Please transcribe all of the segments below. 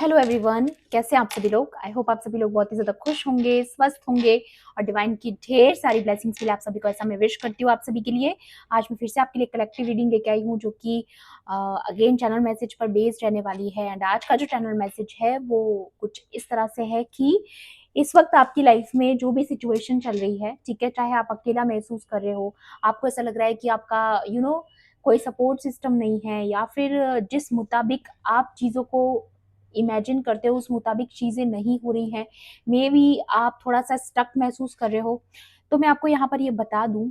Hello everyone, कैसे हैं आप सभी लोग। आई होप आप सभी लोग बहुत ही ज़्यादा खुश होंगे, स्वस्थ होंगे और डिवाइन की ढेर सारी ब्लेसिंग्स के लिए आप सभी को ऐसा मैं विश करती हूँ आप सभी के लिए। आज मैं फिर से आपके लिए कलेक्टिव रीडिंग लेके आई हूँ जो कि अगेन चैनल मैसेज पर बेस्ड रहने वाली है। एंड आज का जो चैनल मैसेज है वो कुछ इस तरह से है कि इस वक्त आपकी लाइफ में जो भी सिचुएशन चल रही है, ठीक है, चाहे आप अकेला महसूस कर रहे हो, आपको ऐसा लग रहा है कि आपका कोई सपोर्ट सिस्टम नहीं है, या फिर जिस मुताबिक आप चीज़ों को इमेजिन करते हो उस मुताबिक चीज़ें नहीं हो रही हैं, मे बी आप थोड़ा सा स्टक महसूस कर रहे हो, तो मैं आपको यहाँ पर ये बता दूं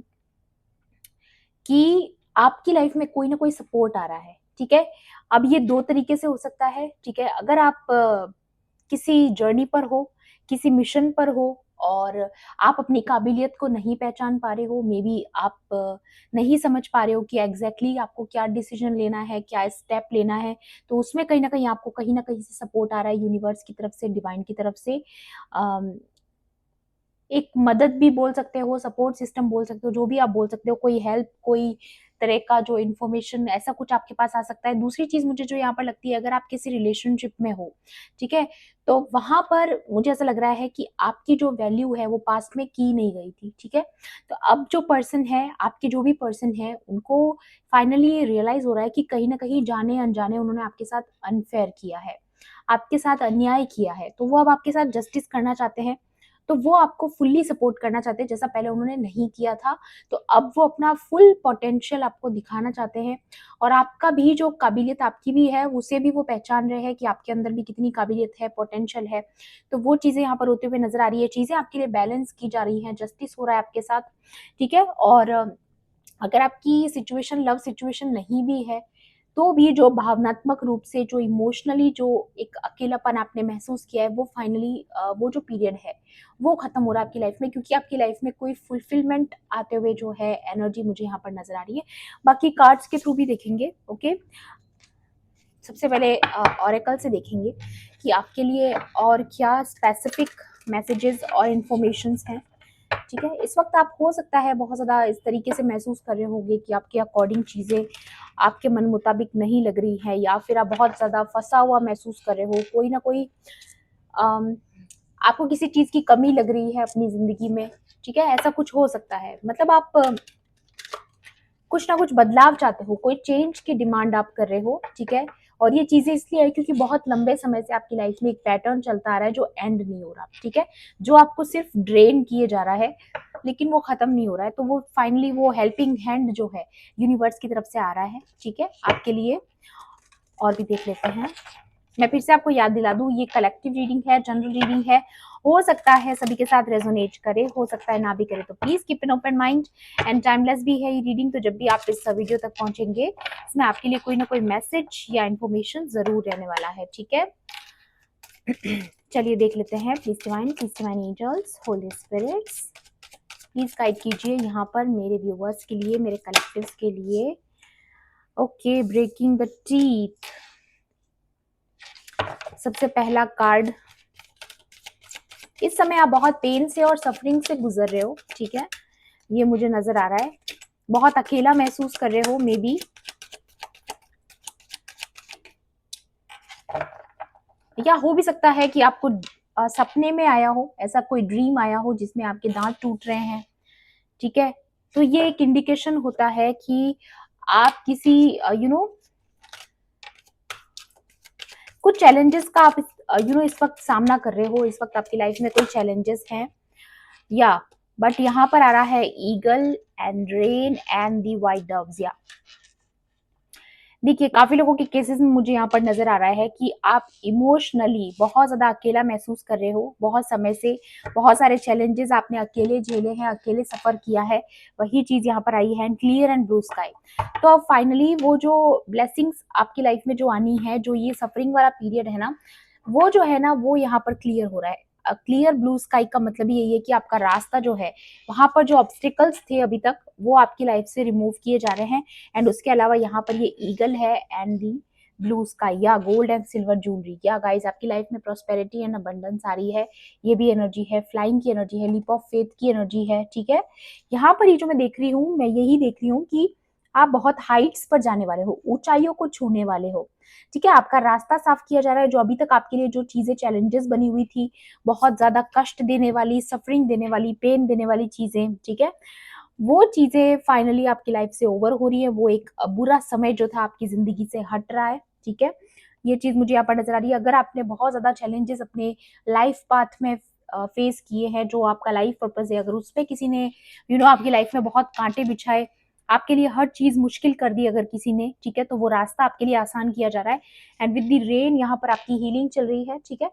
कि आपकी लाइफ में कोई ना कोई सपोर्ट आ रहा है। ठीक है, अब ये दो तरीके से हो सकता है। ठीक है, अगर आप किसी जर्नी पर हो, किसी मिशन पर हो और आप अपनी काबिलियत को नहीं पहचान पा रहे हो, मे बी आप नहीं समझ पा रहे हो कि एग्जैक्टली आपको क्या डिसीजन लेना है, क्या स्टेप लेना है, तो उसमें कहीं ना कहीं आपको कहीं ना कहीं से सपोर्ट आ रहा है, यूनिवर्स की तरफ से, डिवाइन की तरफ से। एक मदद भी बोल सकते हो, सपोर्ट सिस्टम बोल सकते हो, जो भी आप बोल सकते हो, कोई हेल्प, कोई तरह का जो इन्फॉर्मेशन, ऐसा कुछ आपके पास आ सकता है। दूसरी चीज मुझे जो यहाँ पर लगती है, अगर आप किसी रिलेशनशिप में हो, ठीक है, तो वहां पर मुझे ऐसा लग रहा है कि आपकी जो वैल्यू है वो पास्ट में की नहीं गई थी। ठीक है, तो अब जो पर्सन है, आपके जो भी पर्सन है, उनको फाइनली रियलाइज हो रहा है कि कहीं ना कहीं जाने अनजाने उन्होंने आपके साथ अनफेयर किया है, आपके साथ अन्याय किया है, तो वो अब आपके साथ जस्टिस करना चाहते हैं। तो वो आपको फुल्ली सपोर्ट करना चाहते हैं, जैसा पहले उन्होंने नहीं किया था। तो अब वो अपना फुल पोटेंशियल आपको दिखाना चाहते हैं, और आपका भी जो काबिलियत आपकी भी है उसे भी वो पहचान रहे हैं कि आपके अंदर भी कितनी काबिलियत है, पोटेंशियल है। तो वो चीज़ें यहाँ पर होते हुए नजर आ रही है, चीज़ें आपके लिए बैलेंस की जा रही हैं, जस्टिस हो रहा है आपके साथ। ठीक है, और अगर आपकी सिचुएशन लव सिचुएशन नहीं भी है, तो भी जो भावनात्मक रूप से, जो इमोशनली जो एक अकेलापन आपने महसूस किया है, वो फाइनली वो जो पीरियड है वो खत्म हो रहा है आपकी लाइफ में, क्योंकि आपकी लाइफ में कोई फुलफिलमेंट आते हुए जो है एनर्जी मुझे यहाँ पर नजर आ रही है। बाकी कार्ड्स के थ्रू भी देखेंगे। ओके, सबसे पहले ऑरेकल से देखेंगे कि आपके लिए और क्या स्पेसिफिक मैसेजेस और इन्फॉर्मेशंस हैं। ठीक है, इस वक्त आप हो सकता है बहुत ज़्यादा इस तरीके से महसूस कर रहे होंगे कि आपके अकॉर्डिंग चीज़ें आपके मन मुताबिक नहीं लग रही है, या फिर आप बहुत ज़्यादा फंसा हुआ महसूस कर रहे हो, कोई ना कोई अम, आपको किसी चीज़ की कमी लग रही है अपनी ज़िंदगी में। ठीक है, ऐसा कुछ हो सकता है, मतलब आप कुछ ना कुछ बदलाव चाहते हो, कोई चेंज की डिमांड आप कर रहे हो। ठीक है, और ये चीजें इसलिए है क्योंकि बहुत लंबे समय से आपकी लाइफ में एक पैटर्न चलता आ रहा है जो एंड नहीं हो रहा। ठीक है, जो आपको सिर्फ ड्रेन किए जा रहा है लेकिन वो खत्म नहीं हो रहा है, तो वो फाइनली वो हेल्पिंग हैंड जो है यूनिवर्स की तरफ से आ रहा है। ठीक है, आपके लिए। और भी देख लेते हैं। मैं फिर से आपको याद दिला दूं, ये कलेक्टिव रीडिंग है, जनरल रीडिंग है, हो सकता है सभी के साथ रेजोनेट करे, हो सकता है ना भी करे, तो please keep an open mind. And timeless भी है ये रीडिंग, तो जब भी आप इस वीडियो तक पहुंचेंगे इसमें आपके लिए कोई ना कोई मैसेज या इन्फॉर्मेशन जरूर रहने वाला है। ठीक है, चलिए देख लेते हैं। Please divine angels, holy spirits, please guide कीजिए यहाँ पर मेरे व्यूवर्स के लिए, मेरे कलेक्टिव्स के लिए। ओके, ब्रेकिंग द टीथ, सबसे पहला कार्ड। इस समय आप बहुत पेन से और सफरिंग से गुजर रहे हो। ठीक है, ये मुझे नजर आ रहा है, बहुत अकेला महसूस कर रहे हो मे बी, या हो भी सकता है कि आपको सपने में आया हो, ऐसा कोई ड्रीम आया हो जिसमें आपके दांत टूट रहे हैं। ठीक है, तो ये एक इंडिकेशन होता है कि आप किसी कुछ चैलेंजेस का आप इस वक्त सामना कर रहे हो, इस वक्त आपकी लाइफ में कोई चैलेंजेस हैं, या बट यहाँ पर आ रहा है eagle and rain and the white doves. या देखिए, काफी लोगों के केसेस में मुझे यहाँ पर नजर आ रहा है कि आप इमोशनली बहुत ज्यादा अकेला महसूस कर रहे हो, बहुत समय से बहुत सारे चैलेंजेस आपने अकेले झेले हैं, अकेले सफर किया है। वही चीज यहाँ पर आई है, क्लियर एंड ब्लू स्काई। तो अब फाइनली वो जो ब्लेसिंग्स आपकी लाइफ में जो आनी है, जो ये सफरिंग वाला पीरियड है ना, वो जो है ना, वो यहाँ पर क्लियर हो रहा है। क्लियर ब्लू स्काई का मतलब यही है कि आपका रास्ता जो है, वहां पर जो ऑब्स्टिकल्स थे अभी तक, वो आपकी लाइफ से रिमूव किए जा रहे हैं। एंड उसके अलावा यहाँ पर ये ईगल है एंड दी ब्लू स्काई, या गोल्ड एंड सिल्वर ज्वेलरी। या गाइस, आपकी लाइफ में प्रोस्पेरिटी एंड अबंडेंस आ रही है, ये भी एनर्जी है, फ्लाइंग की एनर्जी है, लीप ऑफ फेथ की एनर्जी है। ठीक है, यहाँ पर ये जो मैं देख रही हूँ, मैं यही देख रही हूँ कि आप बहुत हाइट्स पर जाने वाले हो, ऊंचाइयों को छूने वाले हो। ठीक है? आपका रास्ता साफ किया जा रहा है, जो अभी तक आपके लिए जो चीज़ें चैलेंजेस बनी हुई थी, बहुत ज़्यादा कष्ट देने वाली, सफरिंग देने वाली, पेन देने वाली चीज़ें, ठीक है? वो चीज़ें फाइनली आपकी लाइफ से ओवर हो रही है, वो एक बुरा समय जो था आपकी ज़िंदगी से हट रहा है, ठीक है? ये चीज़ मुझे यहाँ पर नज़र आ रही है। अगर आपने बहुत ज़्यादा चैलेंजेस अपने लाइफ पाथ में फेस किए हैं, जो आपका लाइफ पर्पस है, अगर उसपे किसी ने आपकी लाइफ में बहुत काँटे बिछाए, आपके लिए हर चीज़ मुश्किल कर दी अगर किसी ने, ठीक है? तो वो रास्ता आपके लिए आसान किया जा रहा है एंड विद द रेन यहाँ पर आपकी हीलिंग चल रही है, ठीक है?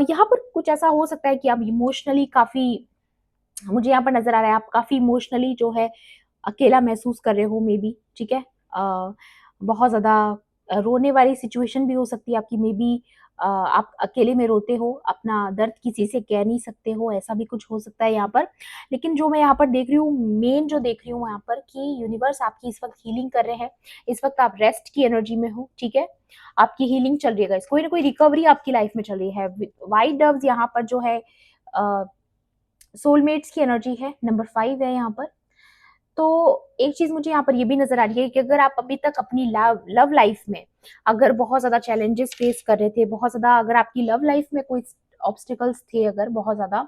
यहाँ पर कुछ ऐसा हो सकता है कि आप इमोशनली काफ़ी, मुझे यहाँ पर नज़र आ रहा है आप काफ़ी इमोशनली जो है अकेला महसूस कर रहे हो मे बी, ठीक है? बहुत ज़्यादा रोने वाली सिचुएशन भी हो सकती है आपकी मे बी, आप अकेले में रोते हो, अपना दर्द किसी से कह नहीं सकते हो, ऐसा भी कुछ हो सकता है यहाँ पर। लेकिन जो मैं यहाँ पर देख रही हूँ, मेन जो देख रही हूँ यहाँ पर कि यूनिवर्स आपकी इस वक़्त हीलिंग कर रहे हैं। इस वक़्त आप रेस्ट की एनर्जी में हो, ठीक है? आपकी हीलिंग चल रही है गाइस, कोई ना कोई रिकवरी आपकी लाइफ में चल रही है। व्हाइट डव्स यहाँ पर जो है सोलमेट्स की एनर्जी है, नंबर 5 है यहाँ पर। तो एक चीज़ मुझे यहाँ पर ये भी नज़र आ रही है कि अगर आप अभी तक अपनी लव लव लाइफ में अगर बहुत ज़्यादा चैलेंजेस फेस कर रहे थे, बहुत ज़्यादा अगर आपकी लव लाइफ में कोई ऑब्स्टिकल्स थे अगर बहुत ज़्यादा,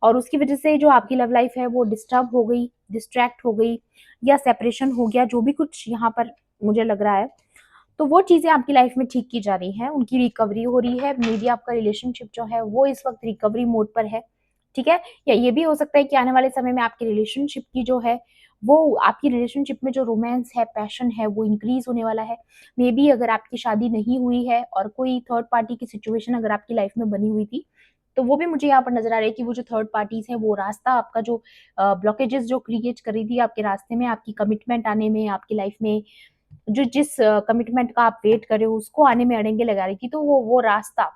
और उसकी वजह से जो आपकी लव लाइफ है वो डिस्टर्ब हो गई, डिस्ट्रैक्ट हो गई या सेपरेशन हो गया, जो भी कुछ यहाँ पर मुझे लग रहा है, तो वो चीज़ें आपकी लाइफ में ठीक की जा रही हैं, उनकी रिकवरी हो रही है। मे बी आपका रिलेशनशिप जो है वो इस वक़्त रिकवरी मोड पर है, ठीक है? या ये भी हो सकता है कि आने वाले समय में आपकी रिलेशनशिप की जो है, वो आपकी रिलेशनशिप में जो रोमांस है, पैशन है, वो इंक्रीज़ होने वाला है। मे बी अगर आपकी शादी नहीं हुई है और कोई थर्ड पार्टी की सिचुएशन अगर आपकी लाइफ में बनी हुई थी, तो वो भी मुझे यहाँ पर नज़र आ रहा है कि वो जो थर्ड पार्टीज़ हैं, वो रास्ता आपका जो ब्लॉकेजेज़ जो क्रिएट कर रही थी आपके रास्ते में, आपकी कमिटमेंट आने में, आपकी लाइफ में जो जिस कमिटमेंट का आप वेट कर रहे हो उसको आने में अड़ंगे लगा रही थी, तो वो रास्ता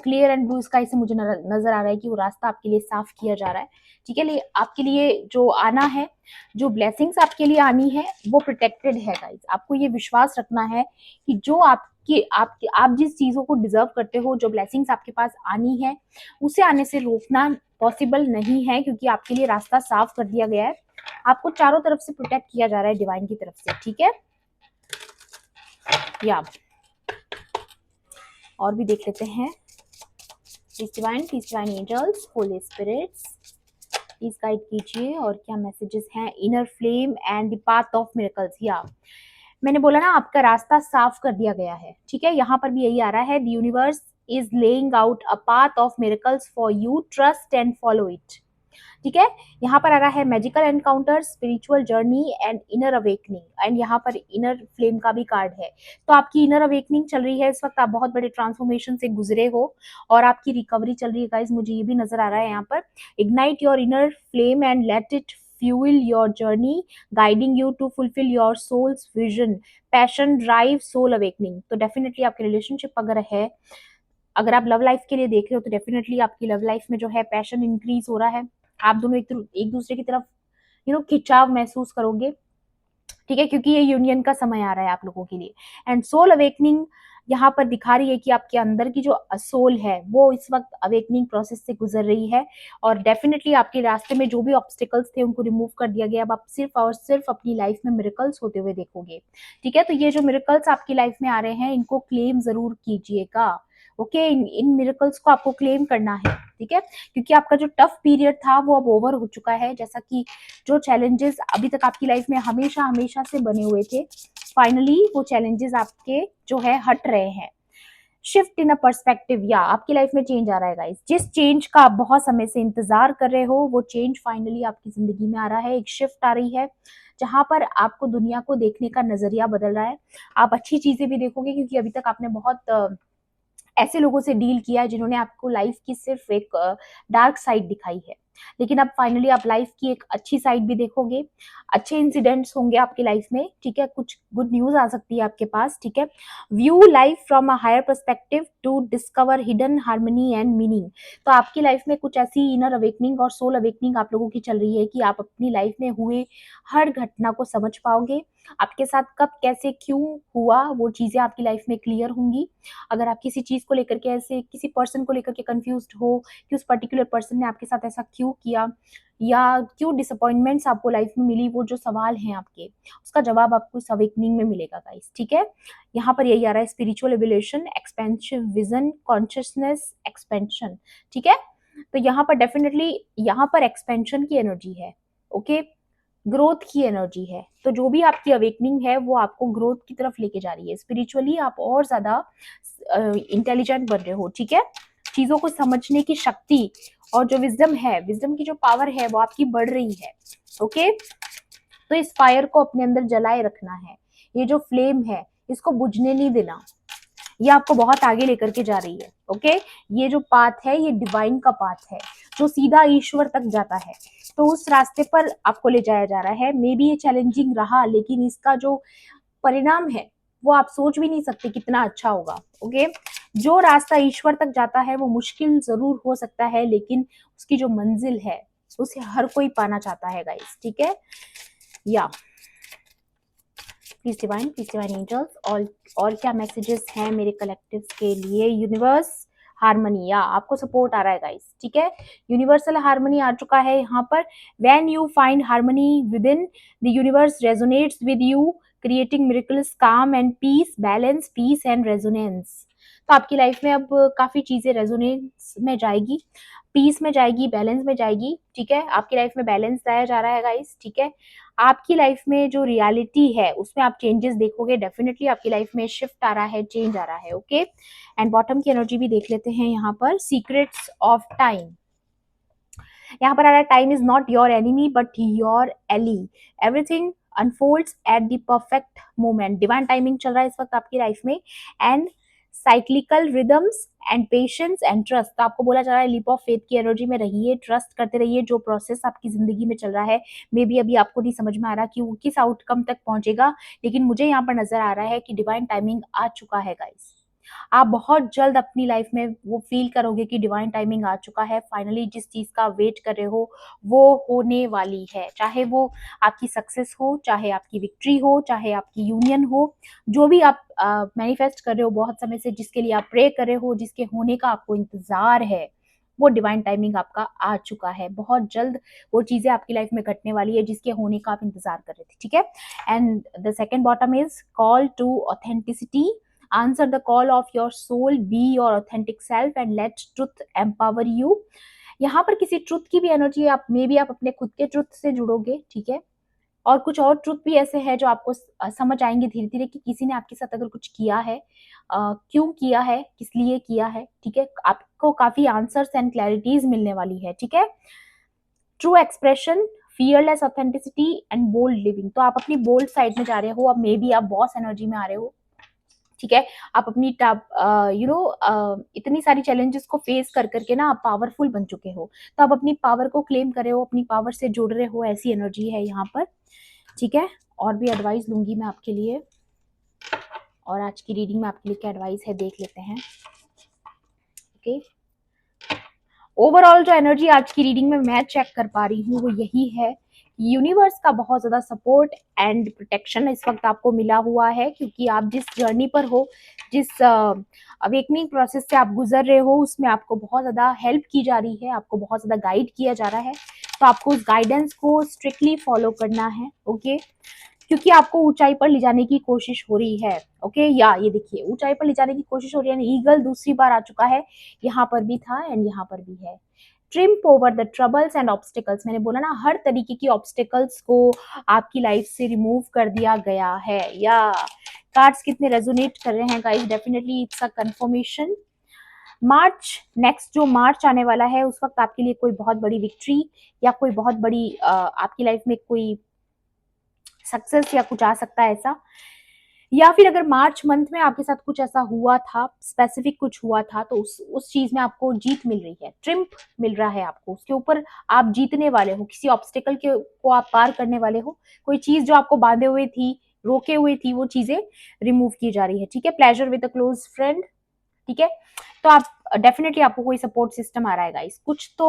क्लियर एंड ब्लू स्काई से मुझे नजर आ रहा है कि वो रास्ता आपके लिए साफ किया जा रहा है, ठीक है? लिए आपके लिए जो आना है, जो ब्लेसिंग्स आपके लिए आनी है, वो प्रोटेक्टेड है गाइस। आपको ये विश्वास रखना है कि जो आपके आपके आप जिस चीजों को डिजर्व करते हो, जो ब्लेसिंग्स आपके पास आनी है, उसे आने से रोकना पॉसिबल नहीं है, क्योंकि आपके लिए रास्ता साफ कर दिया गया है। आपको चारों तरफ से प्रोटेक्ट किया जा रहा है डिवाइन की तरफ से, ठीक है? या और भी देख लेते हैं। Please divine angels, holy spirits, please guide कीजिए और क्या मैसेजेस हैं। Inner flame and the path of miracles. या मैंने बोला ना आपका रास्ता साफ कर दिया गया है, ठीक है? यहाँ पर भी यही आ रहा है, the universe is laying out a path of miracles for you, trust and follow it, ठीक है? यहाँ पर आ रहा है magical encounter, spiritual journey and inner awakening, and यहाँ पर इनर फ्लेम का भी कार्ड है। तो आपकी इनर अवेकनिंग चल रही है इस वक्त, आप बहुत बड़े ट्रांसफॉर्मेशन से गुजरे हो और आपकी रिकवरी चल रही है गाइज, मुझे ये भी नजर आ रहा है यहाँ पर। Ignite your inner flame and let it fuel your journey, guiding you to fulfill your soul's vision, passion, drive, soul awakening। तो डेफिनेटली आपके रिलेशनशिप अगर है, अगर आप लव लाइफ के लिए देख रहे हो, तो डेफिनेटली आपकी लव लाइफ में जो है पैशन इंक्रीज हो रहा है। आप दोनों एक दूसरे की तरफ खिंचाव महसूस करोगे, ठीक है? क्योंकि ये यूनियन का समय आ रहा है आप लोगों के लिए। एंड सोल अवेकनिंग यहाँ पर दिखा रही है कि आपके अंदर की जो सोल है वो इस वक्त अवेकनिंग प्रोसेस से गुजर रही है, और डेफिनेटली आपके रास्ते में जो भी ऑब्स्टिकल्स थे उनको रिमूव कर दिया गया। अब आप सिर्फ और सिर्फ अपनी लाइफ में मिरेकल्स होते हुए देखोगे, ठीक है? तो ये जो मिरेकल्स आपकी लाइफ में आ रहे हैं, इनको क्लेम जरूर कीजिएगा, ओके? इन मिरेकल्स को आपको क्लेम करना है, ठीक है? क्योंकि आपका जो टफ पीरियड था वो अब ओवर हो चुका है। जैसा कि जो चैलेंजेस अभी तक आपकी लाइफ में हमेशा हमेशा से बने हुए थे, फाइनली वो चैलेंजेस आपके जो है हट रहे हैं। शिफ्ट इन अ पर्सपेक्टिव, या आपकी लाइफ में चेंज आ रहा है गाइस। जिस चेंज का आप बहुत समय से इंतजार कर रहे हो, वो चेंज फाइनली आपकी जिंदगी में आ रहा है। एक शिफ्ट आ रही है जहां पर आपको दुनिया को देखने का नजरिया बदल रहा है। आप अच्छी चीजें भी देखोगे, क्योंकि अभी तक आपने बहुत ऐसे लोगों से डील किया है जिन्होंने आपको लाइफ की सिर्फ एक डार्क साइड दिखाई है, लेकिन अब फाइनली आप लाइफ की एक अच्छी साइड भी देखोगे। अच्छे इंसिडेंट्स होंगे आपकी लाइफ में, ठीक है? कुछ गुड न्यूज आ सकती है आपके पास, ठीक है? View life from a higher perspective to discover hidden harmony and meaning. तो आपकी लाइफ में कुछ ऐसी इनर अवेकनिंग और सोल अवेकनिंग आप लोगों की चल रही है कि आप अपनी लाइफ में हुए हर घटना को समझ पाओगे, आपके साथ कब, कैसे, क्यों हुआ, वो चीज़ें आपकी लाइफ में क्लियर होंगी। अगर आप किसी चीज़ को लेकर के ऐसे किसी पर्सन को लेकर के कन्फ्यूज़्ड हो कि उस पर्टिकुलर पर्सन ने आपके साथ ऐसा क्यों किया या क्यों डिसअपॉइंटमेंट्स आपको लाइफ में मिली, वो जो सवाल हैं आपके, उसका जवाब आपको इस अवेकनिंग में मिलेगा गाइस, ठीक है? यहाँ पर यही आ रहा है, spiritual evolution, expansion, vision, consciousness, expansion, ठीक है? तो यहाँ पर डेफिनिटली यहाँ पर एक्सपेंशन की एनर्जी है, ओके? ग्रोथ की एनर्जी है। तो जो भी आपकी अवेकनिंग है वो आपको ग्रोथ की तरफ लेके जा रही है। स्पिरिचुअली आप और ज़्यादा इंटेलिजेंट बन रहे हो, ठीक है? चीज़ों को समझने की शक्ति और जो विज़डम है, विज़डम की जो पावर है वो आपकी बढ़ रही है, ओके? तो इस फायर को अपने अंदर जलाए रखना है। ये जो फ्लेम है इसको बुझने नहीं देना। ये आपको बहुत आगे लेकर के जा रही है, ओके? ये जो पाथ है ये डिवाइन का पाथ है जो सीधा ईश्वर तक जाता है। तो उस रास्ते पर आपको ले जाया जा रहा है। मे बी ये चैलेंजिंग रहा, लेकिन इसका जो परिणाम है वो आप सोच भी नहीं सकते कितना अच्छा होगा, ओके? जो रास्ता ईश्वर तक जाता है वो मुश्किल जरूर हो सकता है, लेकिन उसकी जो मंजिल है उसे हर कोई पाना चाहता है गाइस, ठीक है? या प्लीज डिवाइन एंजल्स, और क्या मैसेजेस हैं मेरे कलेक्टिव्स के लिए? यूनिवर्स हारमोनी, या आपको सपोर्ट आ रहा है गाइस, ठीक है? यूनिवर्सल हारमोनी आ चुका है यहाँ पर। When you find harmony within, the universe resonates with you, creating miracles, calm and peace, balance, peace and resonance. तो आपकी लाइफ में अब काफी चीजें रेजोनेंस में जाएगी, पीस में जाएगी, बैलेंस में जाएगी, ठीक है? आपकी लाइफ में बैलेंस लाया जा रहा है गाइस, ठीक है? आपकी लाइफ में जो रियलिटी है उसमें आप चेंजेस देखोगे, डेफिनेटली आपकी लाइफ में शिफ्ट आ रहा है, चेंज आ रहा है, ओके? एंड बॉटम की एनर्जी भी देख लेते हैं यहाँ पर, सीक्रेट्स ऑफ टाइम। यहाँ पर आ रहा है, time is not your enemy but your ally, everything unfolds at the perfect moment. Divine timing चल रहा है इस वक्त आपकी लाइफ में, and cyclical rhythms and patience and trust. तो आपको बोला जा रहा है लीप ऑफ फेथ की एनर्जी में रहिए, ट्रस्ट करते रहिए। जो प्रोसेस आपकी जिंदगी में चल रहा है, मे बी अभी आपको नहीं समझ में आ रहा कि वो किस आउटकम तक पहुंचेगा, लेकिन मुझे यहाँ पर नजर आ रहा है कि डिवाइन टाइमिंग आ चुका है गाइस। आप बहुत जल्द अपनी लाइफ में वो फील करोगे कि डिवाइन टाइमिंग आ चुका है। फाइनली जिस चीज का वेट कर रहे हो वो होने वाली है, चाहे वो आपकी सक्सेस हो, चाहे आपकी विक्ट्री हो, चाहे आपकी यूनियन हो, जो भी आप मैनिफेस्ट कर रहे हो बहुत समय से, जिसके लिए आप प्रे कर रहे हो, जिसके होने का आपको इंतजार है, वो डिवाइन टाइमिंग आपका आ चुका है। बहुत जल्द वो चीजें आपकी लाइफ में घटने वाली है जिसके होने का आप इंतजार कर रहे थे, ठीक है? And the second bottom is call to authenticity, answer the call of your soul, be your authentic self and let truth empower you। यहाँ पर किसी ट्रुथ की भी एनर्जी है, आप मे बी आप अपने खुद के ट्रुथ से जुड़ोगे, ठीक है? और कुछ और ट्रुथ भी ऐसे है जो आपको समझ आएंगे धीरे धीरे कि किसी ने आपके साथ अगर कुछ किया है, क्यों किया है, किस लिए किया है, ठीक है? आपको काफी आंसर्स एंड क्लैरिटीज मिलने वाली है, ठीक है? True expression, fearless authenticity and bold living. तो आप अपनी बोल्ड साइड में जा रहे हो, अब मे बी आप बॉस एनर्जी में आ रहे हो, ठीक है? आप अपनी इतनी सारी चैलेंजेस को फेस कर करके ना आप पावरफुल बन चुके हो, तो आप अपनी पावर को क्लेम कर रहे हो, अपनी पावर से जुड़ रहे हो, ऐसी एनर्जी है यहाँ पर, ठीक है? और भी एडवाइस लूंगी मैं आपके लिए, और आज की रीडिंग में आपके लिए क्या एडवाइस है देख लेते हैं, ओके? ओवरऑल जो एनर्जी आज की रीडिंग में मैं चेक कर पा रही हूँ वो यही है, यूनिवर्स का बहुत ज्यादा सपोर्ट एंड प्रोटेक्शन इस वक्त आपको मिला हुआ है, क्योंकि आप जिस जर्नी पर हो, जिस अवेकनिंग प्रोसेस से आप गुजर रहे हो, उसमें आपको बहुत ज्यादा हेल्प की जा रही है, आपको बहुत ज्यादा गाइड किया जा रहा है। तो आपको उस गाइडेंस को स्ट्रिक्टली फॉलो करना है, ओके? क्योंकि आपको ऊंचाई पर ले जाने की कोशिश हो रही है, ओके? या ये देखिए, ऊंचाई पर ले जाने की कोशिश हो रही है, ईगल दूसरी बार आ चुका है, यहाँ पर भी था एंड यहाँ पर भी है। Triumph over the troubles and obstacles, मैंने बोला ना, हर तरीके की ऑब्स्टिकल्स को आपकी लाइफ से रिमूव कर दिया गया है। या कार्ड्स कितने रेजोनेट कर रहे हैं guys, definitely it's a confirmation. March, next जो मार्च आने वाला है उस वक्त आपके लिए कोई बहुत बड़ी विक्ट्री या कोई बहुत बड़ी आपकी लाइफ में कोई सक्सेस या कुछ आ सकता है ऐसा, या फिर अगर मार्च मंथ में आपके साथ कुछ ऐसा हुआ था, स्पेसिफिक कुछ हुआ था, तो उस चीज में आपको जीत मिल रही है, ट्रिम्प मिल रहा है आपको, उसके ऊपर आप जीतने वाले हो, किसी ऑब्स्टिकल के को आप पार करने वाले हो, कोई चीज जो आपको बांधे हुए थी, रोके हुए थी, वो चीजें रिमूव की जा रही है, ठीक है? Pleasure with a close friend, ठीक है। तो आप डेफिनेटली आपको कोई सपोर्ट सिस्टम आ रहा है गाइस। कुछ तो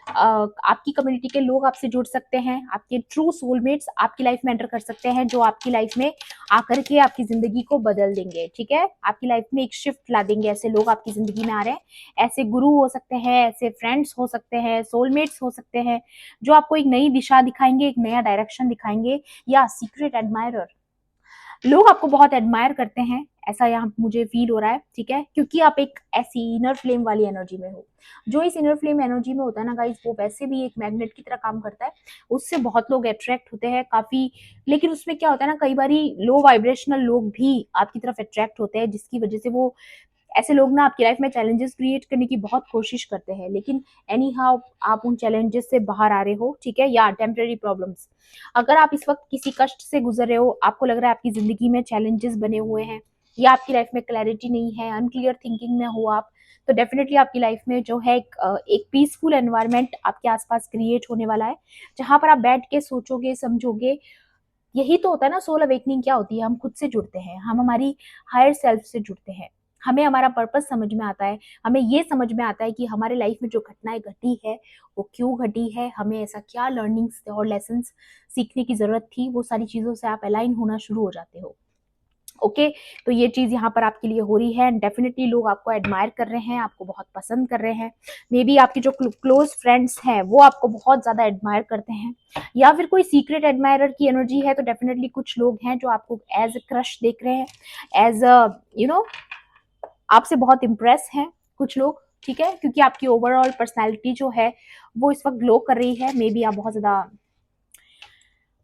आपकी कम्युनिटी के लोग आपसे जुड़ सकते हैं, आपके ट्रू सोलमेट्स आपकी लाइफ में एंटर कर सकते हैं, जो आपकी लाइफ में आकर के आपकी जिंदगी को बदल देंगे, ठीक है। आपकी लाइफ में एक शिफ्ट ला देंगे। ऐसे लोग आपकी जिंदगी में आ रहे हैं, ऐसे गुरु हो सकते हैं, ऐसे फ्रेंड्स हो सकते हैं, सोलमेट्स हो सकते हैं, जो आपको एक नई दिशा दिखाएंगे, एक नया डायरेक्शन दिखाएंगे। या सीक्रेट एडमायरर, लोग आपको बहुत एडमायर करते हैं, ऐसा यहाँ मुझे फील हो रहा है, ठीक है, क्योंकि आप एक ऐसी इनर फ्लेम वाली एनर्जी में हो। जो इस इनर फ्लेम एनर्जी में होता है ना गाइस, वो वैसे भी एक मैग्नेट की तरह काम करता है। उससे बहुत लोग अट्रैक्ट होते हैं काफी। लेकिन उसमें क्या होता है ना, कई बारी लो वाइब्रेशनल लोग भी आपकी तरफ अट्रैक्ट होते हैं, जिसकी वजह से वो ऐसे लोग ना आपकी लाइफ में चैलेंजेस क्रिएट करने की बहुत कोशिश करते हैं। लेकिन एनी हाउ आप उन चैलेंजेस से बाहर आ रहे हो, ठीक है। या टेम्परेरी प्रॉब्लम्स, अगर आप इस वक्त किसी कष्ट से गुजर रहे हो, आपको लग रहा है आपकी जिंदगी में चैलेंजेस बने हुए हैं, या आपकी लाइफ में क्लैरिटी नहीं है, अनक्लियर थिंकिंग में हो आप, तो डेफिनेटली आपकी लाइफ में जो है एक पीसफुल एनवायरनमेंट आपके आसपास क्रिएट होने वाला है, जहां पर आप बैठ के सोचोगे, समझोगे। यही तो होता है ना सोल अवेकनिंग। क्या होती है, हम खुद से जुड़ते हैं, हम हमारी हायर सेल्फ से जुड़ते हैं, हमें हमारा पर्पस समझ में आता है, हमें ये समझ में आता है कि हमारे लाइफ में जो घटनाएं घटी है वो क्यों घटी है, हमें ऐसा क्या लर्निंग्स और लेसन्स सीखने की जरूरत थी। वो सारी चीजों से आप अलाइन होना शुरू हो जाते हो। ओके, तो ये चीज यहाँ पर आपके लिए हो रही है, एंड डेफिनेटली लोग आपको एडमायर कर रहे हैं, आपको बहुत पसंद कर रहे हैं। मे बी आपके जो क्लोज फ्रेंड्स हैं वो आपको बहुत ज्यादा एडमायर करते हैं, या फिर कोई सीक्रेट एडमायरर की एनर्जी है। तो डेफिनेटली कुछ लोग हैं जो आपको एज अ क्रश देख रहे हैं, एज अ आपसे बहुत इम्प्रेस हैं कुछ लोग, ठीक है, क्योंकि आपकी ओवरऑल पर्सनैलिटी जो है वो इस वक्त ग्लो कर रही है। मे बी आप बहुत ज्यादा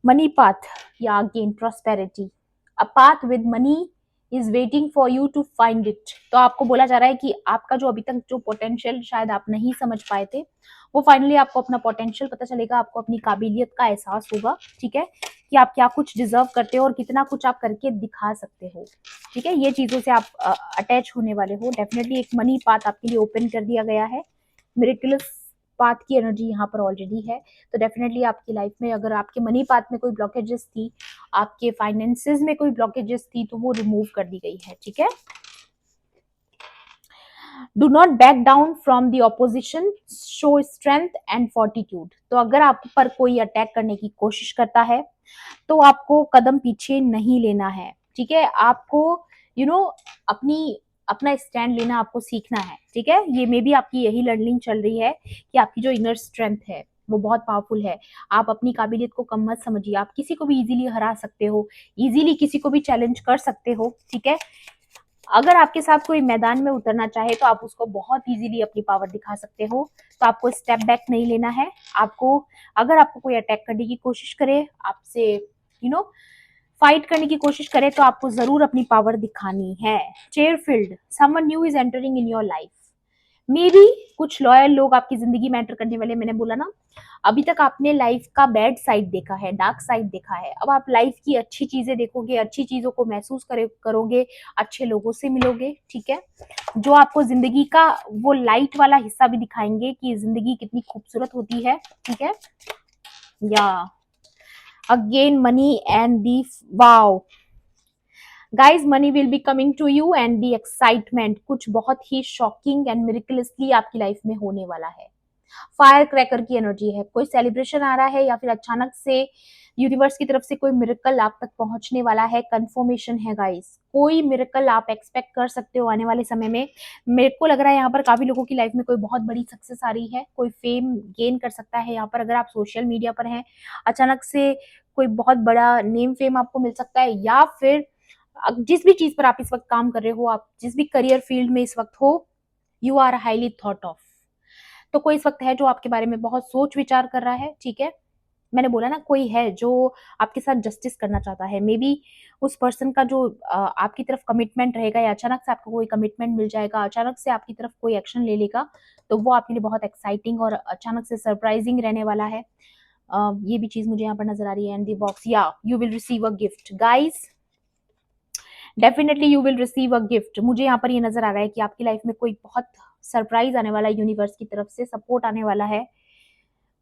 मनी पाथ, या again prosperity, a path with money is waiting for you to find it. तो आपको बोला जा रहा है कि आपका जो अभी तक जो पोटेंशियल शायद आप नहीं समझ पाए थे, वो फाइनली आपको अपना पोटेंशियल पता चलेगा, आपको अपनी काबिलियत का एहसास होगा, ठीक है, कि आप क्या कुछ डिजर्व करते हो और कितना कुछ आप करके दिखा सकते हो, ठीक है। ये चीजों से आप अटैच होने वाले हो। डेफिनेटली एक मनी पाथ आपके लिए ओपन कर दिया गया है। मिरेकुलस पाथ की एनर्जी यहाँ पर ऑलरेडी है। तो डेफिनेटली आपकी लाइफ में अगर आपके मनी पाथ में कोई ब्लॉकेजेस थी, आपके फाइनेंसेस में कोई ब्लॉकेजेस थी, तो वो रिमूव कर दी गई है, ठीक है। Do not back down from the opposition, show strength and fortitude. तो अगर आप पर कोई अटैक करने की कोशिश करता है तो आपको कदम पीछे नहीं लेना है, ठीक है। आपको अपनी अपना स्टैंड लेना आपको सीखना है, ठीक है। ये मे बी आपकी यही लर्निंग चल रही है कि आपकी जो इनर स्ट्रेंथ है वो बहुत पावरफुल है। आप अपनी काबिलियत को कम मत समझिए, आप किसी को भी इजीली हरा सकते हो, इजीली किसी को भी चैलेंज कर सकते हो, ठीक है। अगर आपके साथ कोई मैदान में उतरना चाहे तो आप उसको बहुत इजीली अपनी पावर दिखा सकते हो। तो आपको स्टेप बैक नहीं लेना है। आपको, अगर आपको कोई अटैक करने की कोशिश करे, आपसे फाइट करने की कोशिश करे, तो आपको जरूर अपनी पावर दिखानी है। चेयरफील्ड, someone new is entering in your life. Maybe कुछ लॉयल लोग आपकी जिंदगी में एंटर करने वाले। मैंने बोला ना, अभी तक आपने लाइफ का बैड साइड देखा है, डार्क साइड देखा है। अब आप लाइफ की अच्छी चीजें देखोगे, अच्छी चीजों को महसूस करोगे, अच्छे लोगों से मिलोगे, ठीक है, जो आपको जिंदगी का वो लाइट वाला हिस्सा भी दिखाएंगे कि जिंदगी कितनी खूबसूरत होती है, ठीक है। या again money and the, wow guys, money will be coming to you and the excitement, कुछ बहुत ही शॉकिंग एंड मिरेकलसली आपकी लाइफ में होने वाला है। फायर क्रैकर की एनर्जी है, कोई सेलिब्रेशन आ रहा है, या फिर अचानक से यूनिवर्स की तरफ से कोई मिरेकल आप तक पहुंचने वाला है। कंफर्मेशन है गाइस, कोई मिरेकल आप एक्सपेक्ट कर सकते हो आने वाले समय में। मेरे को लग रहा है यहाँ पर काफी लोगों की लाइफ में कोई बहुत बड़ी सक्सेस आ रही है, कोई फेम गेन कर सकता है यहाँ पर। अगर आप सोशल मीडिया पर हैं, अचानक से कोई बहुत बड़ा नेम फेम आपको मिल सकता है, या फिर जिस भी चीज पर आप इस वक्त काम कर रहे हो, आप जिस भी करियर फील्ड में इस वक्त हो, you are highly thought of. तो कोई इस वक्त है जो आपके बारे में बहुत सोच विचार कर रहा है, ठीक है। मैंने बोला ना, कोई है जो आपके साथ जस्टिस करना चाहता है। मे बी उस पर्सन का जो आपकी तरफ कमिटमेंट रहेगा, या अचानक से आपको कोई कमिटमेंट मिल जाएगा, अचानक से आपकी तरफ कोई एक्शन ले लेगा, तो वो आपके लिए बहुत एक्साइटिंग और अचानक से सरप्राइजिंग रहने वाला है। ये भी चीज मुझे यहाँ पर नजर आ रही है। एंड दी बॉक्स, या you will receive a gift guys, definitely you will receive a gift. मुझे यहाँ पर ये नजर आ रहा है कि आपकी लाइफ में कोई बहुत सरप्राइज आने वाला है, यूनिवर्स की तरफ से सपोर्ट आने वाला है।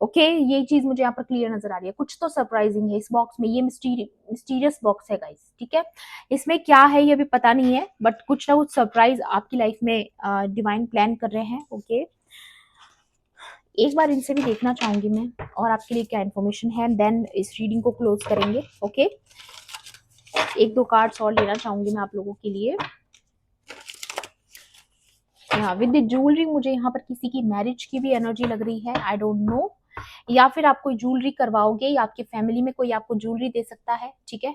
ओके ये चीज मुझे यहाँ पर क्लियर नजर आ रही है। कुछ तो सरप्राइजिंग है इस बॉक्स में, ये मिस्टीरियस बॉक्स है गाइस, ठीक है। इसमें क्या है ये अभी पता नहीं है, बट कुछ ना कुछ सरप्राइज आपकी लाइफ में डिवाइन प्लान कर रहे हैं। ओके एक बार इनसे भी देखना चाहूंगी मैं और आपके लिए क्या इन्फॉर्मेशन है, देन इस रीडिंग को क्लोज करेंगे। ओके एक दो कार्ड्स और लेना चाहूंगी मैं आप लोगों के लिए। हाँ विद द ज्वेलरी मुझे यहाँ पर किसी की मैरिज की भी एनर्जी लग रही है, आई डोंट नो, या फिर आप कोई ज्वेलरी करवाओगे या आपके फैमिली में कोई आपको ज्वेलरी दे सकता है, ठीक है।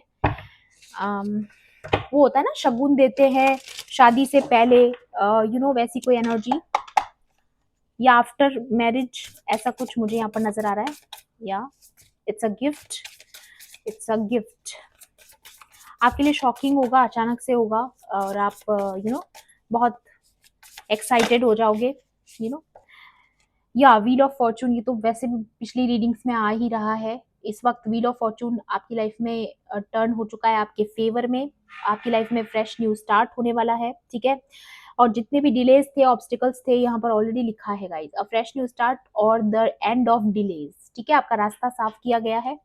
वो होता है ना शगुन देते हैं शादी से पहले, वैसी कोई एनर्जी, या आफ्टर मैरिज, ऐसा कुछ मुझे यहाँ पर नजर आ रहा है। या it's a gift, it's a gift आपके लिए शॉकिंग होगा, अचानक से होगा, और आप बहुत एक्साइटेड हो जाओगे, यू नो या व्हील ऑफ फॉर्चून, ये तो वैसे भी पिछली रीडिंग्स में आ ही रहा है। इस वक्त व्हील ऑफ फॉर्चून आपकी लाइफ में टर्न हो चुका है आपके फेवर में, आपकी लाइफ में फ्रेश न्यू स्टार्ट होने वाला है, ठीक है। और जितने भी डिलेज थे, ऑब्स्टिकल्स थे, यहाँ पर ऑलरेडी लिखा है गाइस, अ फ्रेश न्यू स्टार्ट और द एंड ऑफ डिलेज, ठीक है। आपका रास्ता साफ किया गया है,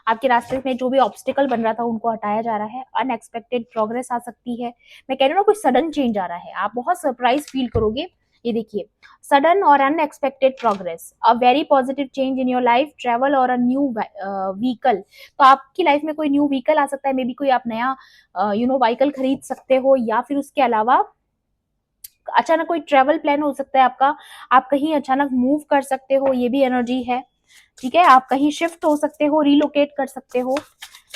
आपके रास्ते में जो भी ऑब्स्टिकल बन रहा था उनको हटाया जा रहा है, अनएक्सपेक्टेड प्रोग्रेस आ सकती है। मैं कह रही हूँ ना, कुछ सडन चेंज आ रहा है, आप बहुत सरप्राइज फील करोगे। ये देखिए, सडन और unexpected progress, a very positive change in your life, travel और अ न्यू व्हीकल। तो आपकी लाइफ में कोई न्यू व्हीकल आ सकता है, मे बी कोई आप नया व्हीकल खरीद सकते हो, या फिर उसके अलावा अचानक कोई ट्रेवल प्लान हो सकता है आपका, आप कहीं अचानक मूव कर सकते हो, ये भी एनर्जी है, ठीक है। आप कहीं शिफ्ट हो सकते हो, रिलोकेट कर सकते हो,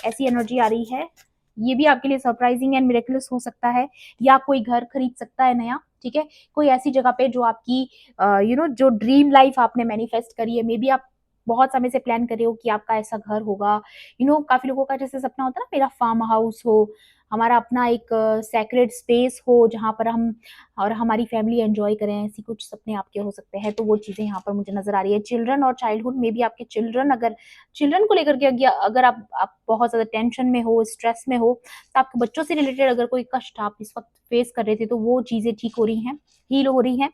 ऐसी एनर्जी आ रही है। ये भी आपके लिए सरप्राइजिंग एंड मिरेकुलस हो सकता है, या कोई घर खरीद सकता है नया, ठीक है। कोई ऐसी जगह पे जो आपकी जो ड्रीम लाइफ आपने मैनिफेस्ट करी है, मे बी आप बहुत समय से प्लान कर रहे हो कि आपका ऐसा घर होगा। काफी लोगों का जैसे सपना होता है ना, मेरा फार्म हाउस हो, हमारा अपना एक सेक्रेड स्पेस हो जहां पर हम और हमारी फैमिली एंजॉय करें, ऐसी कुछ सपने आपके हो सकते हैं। तो वो चीजें यहाँ पर मुझे नजर आ रही है। चिल्ड्रन और चाइल्डहुड में भी आपके चिल्ड्रन, अगर चिल्ड्रन को लेकर के अगर आप बहुत ज्यादा टेंशन में हो, स्ट्रेस में हो, तो आपके बच्चों से रिलेटेड अगर कोई कष्ट आप इस वक्त फेस कर रहे थे, तो वो चीजें ठीक हो रही हैं, हील हो रही हैं।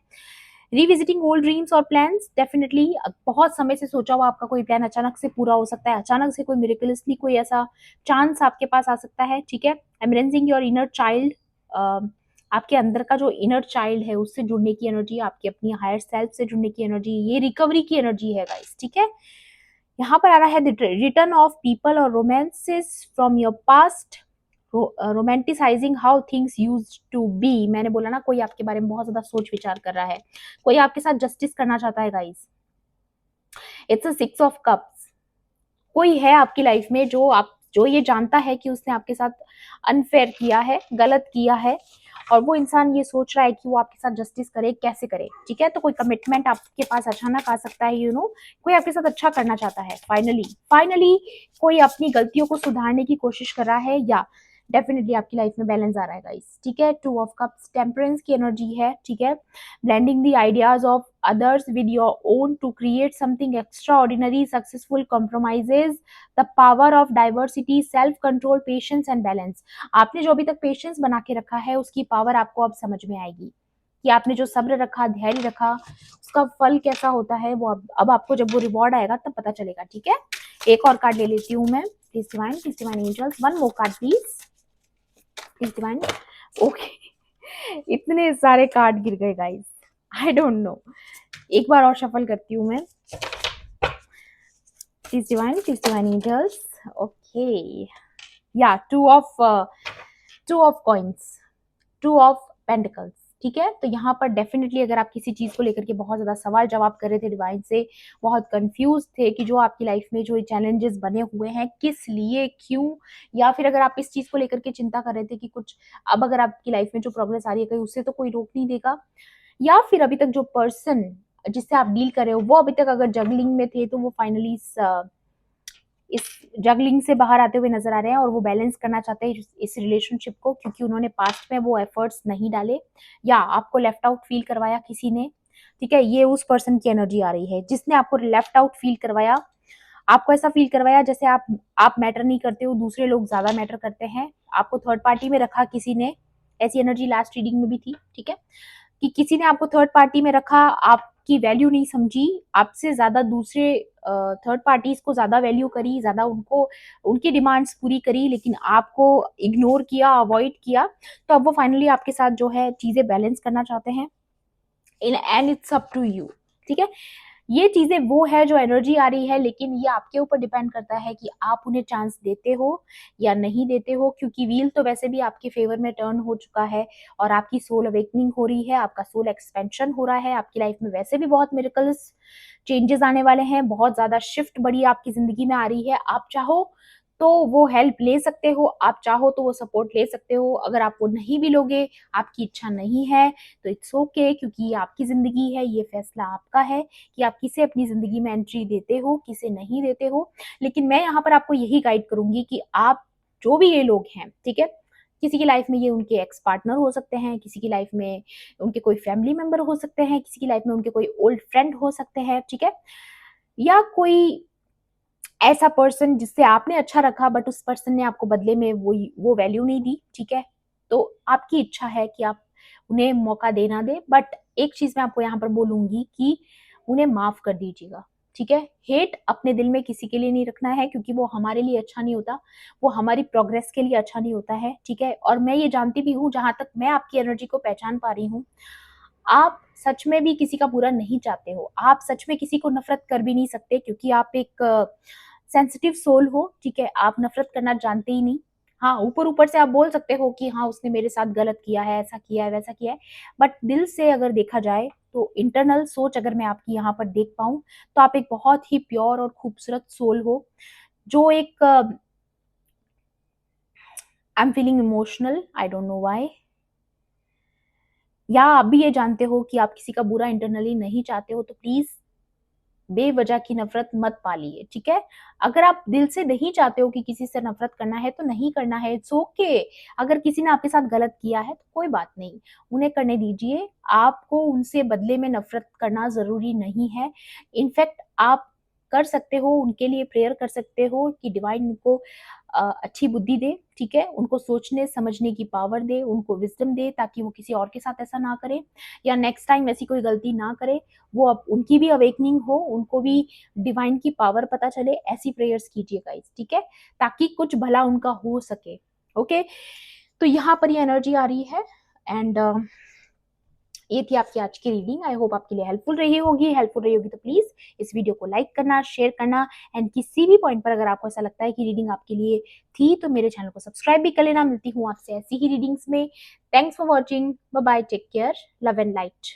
रिविजिटिंग ओल्ड ड्रीम्स और प्लान्स, डेफिनेटली बहुत समय से सोचा हुआ आपका कोई प्लान अचानक से पूरा हो सकता है, अचानक से कोई मिरेकलसली कोई ऐसा चांस आपके पास आ सकता है, ठीक है। एमरेंसिंग योर इनर चाइल्ड, आपके अंदर का जो इनर चाइल्ड है उससे जुड़ने की एनर्जी, आपकी अपनी हायर सेल्फ से जुड़ने की एनर्जी, ये रिकवरी की एनर्जी है गाइस, ठीक है। यहाँ पर आ रहा है रिटर्न ऑफ पीपल और romances from your past, romanticizing how things use to be. मैंने बोला ना, कोई आपके बारे में बहुत ज्यादा सोच विचार कर रहा है, कोई आपके साथ जस्टिस करना चाहता है guys. It's a six of cups, कोई है आपकी लाइफ में जो ये जानता है कि उसने आपके साथ अनफेयर किया है, गलत किया है, और वो इंसान ये सोच रहा है कि वो आपके साथ जस्टिस करे, कैसे करे, ठीक है। तो कोई कमिटमेंट आपके पास अचानक आ सकता है, कोई आपके साथ अच्छा करना चाहता है, फाइनली कोई अपनी गलतियों को सुधारने की कोशिश कर रहा है, या डेफिनेटली आपकी लाइफ में बैलेंस आ रहा है गाइस, ठीक है। टू ऑफ कप्स टेम्परेंस की एनर्जी है, ठीक है। Blending the ideas of others with your own to create something extraordinary, successful, compromises the power of diversity, self control, patience and balance। आपने जो अभी तक पेशेंस बना के रखा है, उसकी पावर आपको अब समझ में आएगी कि आपने जो सब्र रखा, धैर्य रखा, उसका फल कैसा होता है, वो अब आपको जब वो रिवॉर्ड आएगा तब पता चलेगा, ठीक है। एक और कार्ड ले लेती हूँ मैं, please divine angels, one more card please divine. Okay इतने सारे कार्ड गिर गए गाइस, आई डोंट नो, एक बार और शफल करती हूँ मैं, प्लीज डिवाइन एंजल्स। ओके या two of coins, two of pentacles, ठीक है। तो यहाँ पर डेफिनेटली अगर आप किसी चीज को लेकर के बहुत ज्यादा सवाल जवाब कर रहे थे डिवाइन से, बहुत कंफ्यूज थे कि जो आपकी लाइफ में जो चैलेंजेस बने हुए हैं, किस लिए, क्यों, या फिर अगर आप इस चीज को लेकर के चिंता कर रहे थे कि कुछ अब अगर आपकी लाइफ में जो प्रोग्रेस आ रही है कहीं उससे तो कोई रोक नहीं देगा, या फिर अभी तक जो पर्सन जिससे आप डील कर रहे हो वो अभी तक अगर जगलिंग में थे, तो वो फाइनली इस जगलिंग से बाहर आते हुए नजर आ रहे हैं, और वो बैलेंस करना चाहते हैं इस रिलेशनशिप को, क्योंकि उन्होंने पास्ट में वो एफर्ट्स नहीं डाले, या आपको लेफ्ट आउट फील करवाया किसी ने, ठीक है। ये उस पर्सन की एनर्जी आ रही है जिसने आपको लेफ्ट आउट फील करवाया, आपको ऐसा फील करवाया जैसे आप मैटर नहीं करते हो, दूसरे लोग ज्यादा मैटर करते हैं, आपको थर्ड पार्टी में रखा किसी ने, ऐसी एनर्जी लास्ट रीडिंग में भी थी, ठीक है, कि किसी ने आपको थर्ड पार्टी में रखा, आप आपकी वैल्यू नहीं समझी, आपसे ज़्यादा दूसरे थर्ड पार्टीज़ को ज़्यादा वैल्यू करी, ज़्यादा उनको उनकी डिमांड्स पूरी करी, लेकिन आपको इग्नोर किया, अवॉइड किया, तो अब वो फाइनली आपके साथ जो है चीज़ें बैलेंस करना चाहते हैं। In and it's up to you, ठीक है। ये चीजें वो है जो एनर्जी आ रही है, लेकिन ये आपके ऊपर डिपेंड करता है कि आप उन्हें चांस देते हो या नहीं देते हो, क्योंकि व्हील तो वैसे भी आपके फेवर में टर्न हो चुका है और आपकी सोल अवेकनिंग हो रही है, आपका सोल एक्सपेंशन हो रहा है, आपकी लाइफ में वैसे भी बहुत मिरेकल्स चेंजेस आने वाले हैं, बहुत ज्यादा शिफ्ट बड़ी आपकी जिंदगी में आ रही है। आप चाहो तो वो हेल्प ले सकते हो, आप चाहो तो वो सपोर्ट ले सकते हो, अगर आप वो नहीं भी लोगे, आपकी इच्छा नहीं है, तो इट्स ओके, क्योंकि ये आपकी जिंदगी है, ये फैसला आपका है कि आप किसे अपनी जिंदगी में एंट्री देते हो, किसे नहीं देते हो। लेकिन मैं यहाँ पर आपको यही गाइड करूंगी कि आप जो भी ये लोग हैं, ठीक है, किसी की लाइफ में ये उनके एक्स पार्टनर हो सकते हैं, किसी की लाइफ में उनके कोई फैमिली मेंबर हो सकते हैं, किसी की लाइफ में उनके कोई ओल्ड फ्रेंड हो सकते हैं, ठीक है, या कोई ऐसा पर्सन जिससे आपने अच्छा रखा बट उस पर्सन ने आपको बदले में वो वैल्यू नहीं दी, ठीक है। तो आपकी इच्छा है कि आप उन्हें मौका दे ना दे, बट एक चीज मैं आपको यहाँ पर बोलूंगी कि उन्हें माफ कर दीजिएगा, ठीक है। हेट अपने दिल में किसी के लिए नहीं रखना है, क्योंकि वो हमारे लिए अच्छा नहीं होता, वो हमारी प्रोग्रेस के लिए अच्छा नहीं होता है, ठीक है। और मैं ये जानती भी हूँ, जहां तक मैं आपकी एनर्जी को पहचान पा रही हूँ, आप सच में भी किसी का बुरा नहीं चाहते हो, आप सच में किसी को नफरत कर भी नहीं सकते, क्योंकि आप एक सेंसिटिव सोल हो, ठीक है। आप नफरत करना जानते ही नहीं। हाँ, ऊपर ऊपर से आप बोल सकते हो कि हाँ उसने मेरे साथ गलत किया है, ऐसा किया है, वैसा किया है, बट दिल से अगर देखा जाए तो इंटरनल सोच अगर मैं आपकी यहाँ पर देख पाऊं, तो आप एक बहुत ही प्योर और खूबसूरत सोल हो, जो एक I am feeling emotional, I don't know why, या आप भी ये जानते हो कि आप किसी का बुरा इंटरनली नहीं चाहते हो, तो प्लीज बेवजह की नफरत मत पालिए, ठीक है। अगर आप दिल से नहीं चाहते हो कि किसी से नफरत करना है तो नहीं करना है, इट्स ओके। अगर किसी ने आपके साथ गलत किया है तो कोई बात नहीं, उन्हें करने दीजिए, आपको उनसे बदले में नफरत करना जरूरी नहीं है। इनफैक्ट आप कर सकते हो, उनके लिए प्रेयर कर सकते हो कि डिवाइन उनको अच्छी बुद्धि दे, ठीक है, उनको सोचने समझने की पावर दे, उनको विजडम दे, ताकि वो किसी और के साथ ऐसा ना करे, या नेक्स्ट टाइम ऐसी कोई गलती ना करे, वो अब उनकी भी अवेकनिंग हो, उनको भी डिवाइन की पावर पता चले। ऐसी प्रेयर्स कीजिए गाइस, ठीक है, ताकि कुछ भला उनका हो सके। ओके, तो यहाँ पर ये एनर्जी आ रही है, एंड ये थी आपकी आज की रीडिंग। आई होप आपके लिए हेल्पफुल रही होगी। हेल्पफुल रही होगी तो प्लीज इस वीडियो को लाइक करना, शेयर करना, एंड किसी भी पॉइंट पर अगर आपको ऐसा लगता है कि रीडिंग आपके लिए थी तो मेरे चैनल को सब्सक्राइब भी कर लेना। मिलती हूँ आपसे ऐसी ही रीडिंग्स में। Thanks for watching, bye bye, take care, love and light.